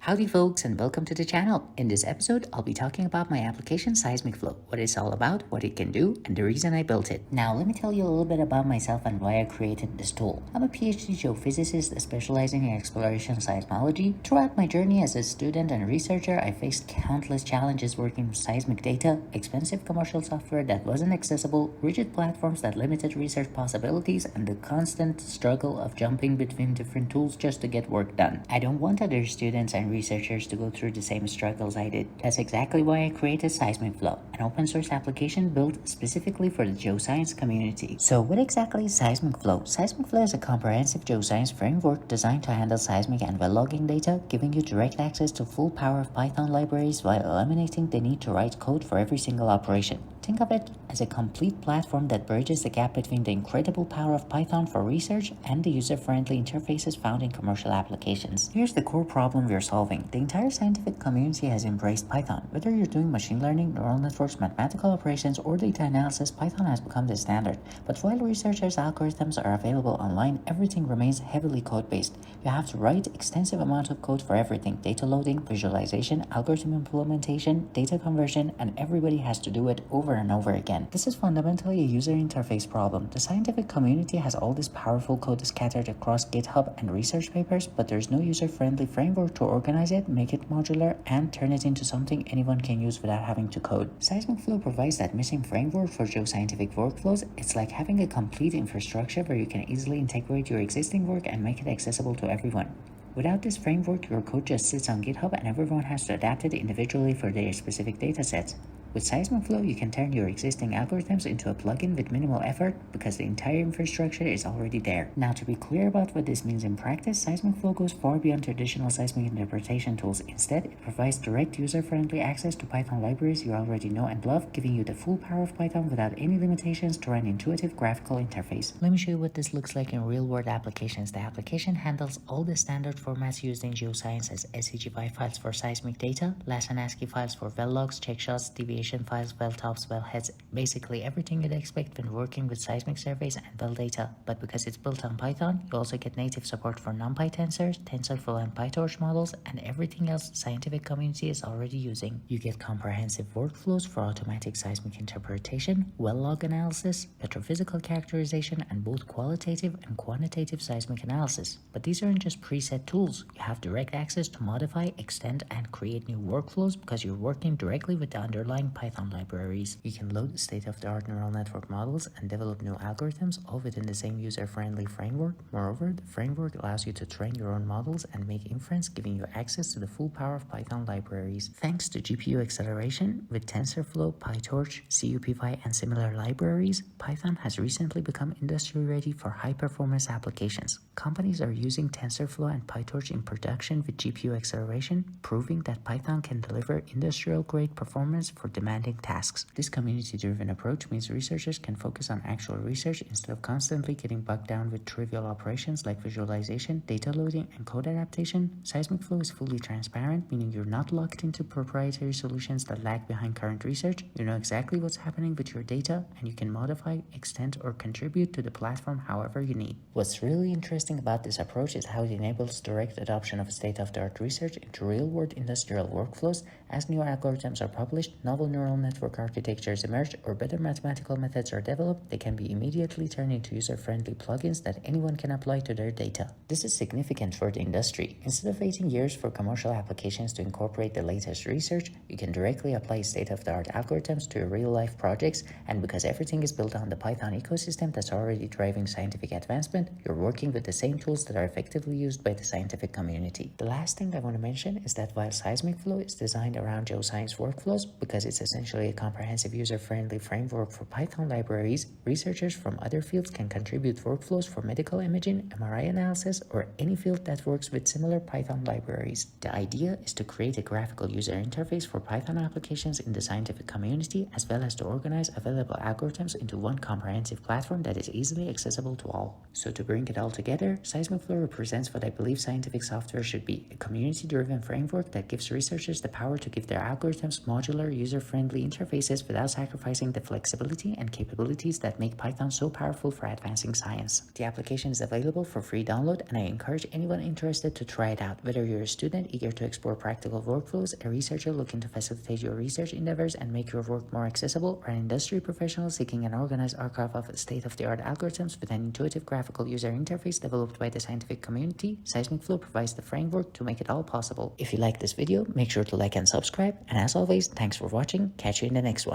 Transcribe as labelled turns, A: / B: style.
A: Howdy folks, and welcome to the channel. In this episode, I'll be talking about my application SeismicFlow, what it's all about, what it can do, and the reason I built it. Now let me tell you a little bit about myself and why I created this tool. I'm a PhD geophysicist specializing in exploration seismology. Throughout my journey as a student and researcher, I faced countless challenges working with seismic data, expensive commercial software that wasn't accessible, rigid platforms that limited research possibilities, and the constant struggle of jumping between different tools just to get work done. I don't want other students and researchers to go through the same struggles I did. That's exactly why I created SeismicFlow, an open source application built specifically for the geoscience community. So what exactly is SeismicFlow? SeismicFlow is a comprehensive geoscience framework designed to handle seismic and well logging data, giving you direct access to full power of Python libraries while eliminating the need to write code for every single operation. Think of it as a complete platform that bridges the gap between the incredible power of Python for research and the user-friendly interfaces found in commercial applications. Here's the core problem we're solving. The entire scientific community has embraced Python. Whether you're doing machine learning, neural networks, mathematical operations, or data analysis, Python has become the standard. But while researchers' algorithms are available online, everything remains heavily code-based. You have to write extensive amount of code for everything: data loading, visualization, algorithm implementation, data conversion, and everybody has to do it over and over again. This is fundamentally a user interface problem. The scientific community has all this powerful code scattered across GitHub and research papers, but there's no user-friendly framework to organize it, make it modular, and turn it into something anyone can use without having to code. SeismicFlow provides that missing framework for geoscientific workflows. It's like having a complete infrastructure where you can easily integrate your existing work and make it accessible to everyone. Without this framework, your code just sits on GitHub and everyone has to adapt it individually for their specific datasets. With SeismicFlow, you can turn your existing algorithms into a plugin with minimal effort because the entire infrastructure is already there. Now, to be clear about what this means in practice, SeismicFlow goes far beyond traditional seismic interpretation tools. Instead, it provides direct user-friendly access to Python libraries you already know and love, giving you the full power of Python without any limitations to an intuitive graphical interface. Let me show you what this looks like in real-world applications. The application handles all the standard formats used in geoscience as SEGY files for seismic data, LAS and ASCII files for well logs, check shots, deviation files, well tops, well heads, basically everything you'd expect when working with seismic surveys and well data. But because it's built on Python, you also get native support for NumPy tensors, TensorFlow and PyTorch models, and everything else the scientific community is already using. You get comprehensive workflows for automatic seismic interpretation, well log analysis, petrophysical characterization, and both qualitative and quantitative seismic analysis. But these aren't just preset tools. You have direct access to modify, extend, and create new workflows because you're working directly with the underlying Python libraries. You can load state-of-the-art neural network models and develop new algorithms, all within the same user-friendly framework. Moreover, the framework allows you to train your own models and make inference, giving you access to the full power of Python libraries. Thanks to GPU acceleration, with TensorFlow, PyTorch, CuPy, and similar libraries, Python has recently become industry-ready for high-performance applications. Companies are using TensorFlow and PyTorch in production with GPU acceleration, proving that Python can deliver industrial-grade performance for demanding tasks. This community-driven approach means researchers can focus on actual research instead of constantly getting bogged down with trivial operations like visualization, data loading, and code adaptation. SeismicFlow is fully transparent, meaning you're not locked into proprietary solutions that lag behind current research. You know exactly what's happening with your data, and you can modify, extend, or contribute to the platform however you need. What's really interesting about this approach is how it enables direct adoption of state-of-the-art research into real-world industrial workflows. As new algorithms are published, novel neural network architectures emerge, or better mathematical methods are developed, they can be immediately turned into user-friendly plugins that anyone can apply to their data. This is significant for the industry. Instead of waiting years for commercial applications to incorporate the latest research, you can directly apply state-of-the-art algorithms to your real-life projects, and because everything is built on the Python ecosystem that's already driving scientific advancement, you're working with the same tools that are effectively used by the scientific community. The last thing I want to mention is that while SeismicFlow is designed around geoscience workflows, because it's essentially a comprehensive user-friendly framework for Python libraries, researchers from other fields can contribute workflows for medical imaging, MRI analysis, or any field that works with similar Python libraries. The idea is to create a graphical user interface for Python applications in the scientific community, as well as to organize available algorithms into one comprehensive platform that is easily accessible to all. So to bring it all together, SeismicFlow represents what I believe scientific software should be: a community-driven framework that gives researchers the power to give their algorithms modular, user user-friendly interfaces without sacrificing the flexibility and capabilities that make Python so powerful for advancing science. The application is available for free download, and I encourage anyone interested to try it out. Whether you're a student eager to explore practical workflows, a researcher looking to facilitate your research endeavors and make your work more accessible, or an industry professional seeking an organized archive of state-of-the-art algorithms with an intuitive graphical user interface developed by the scientific community, SeismicFlow provides the framework to make it all possible. If you like this video, make sure to like and subscribe, and as always, thanks for watching. Catch you in the next one.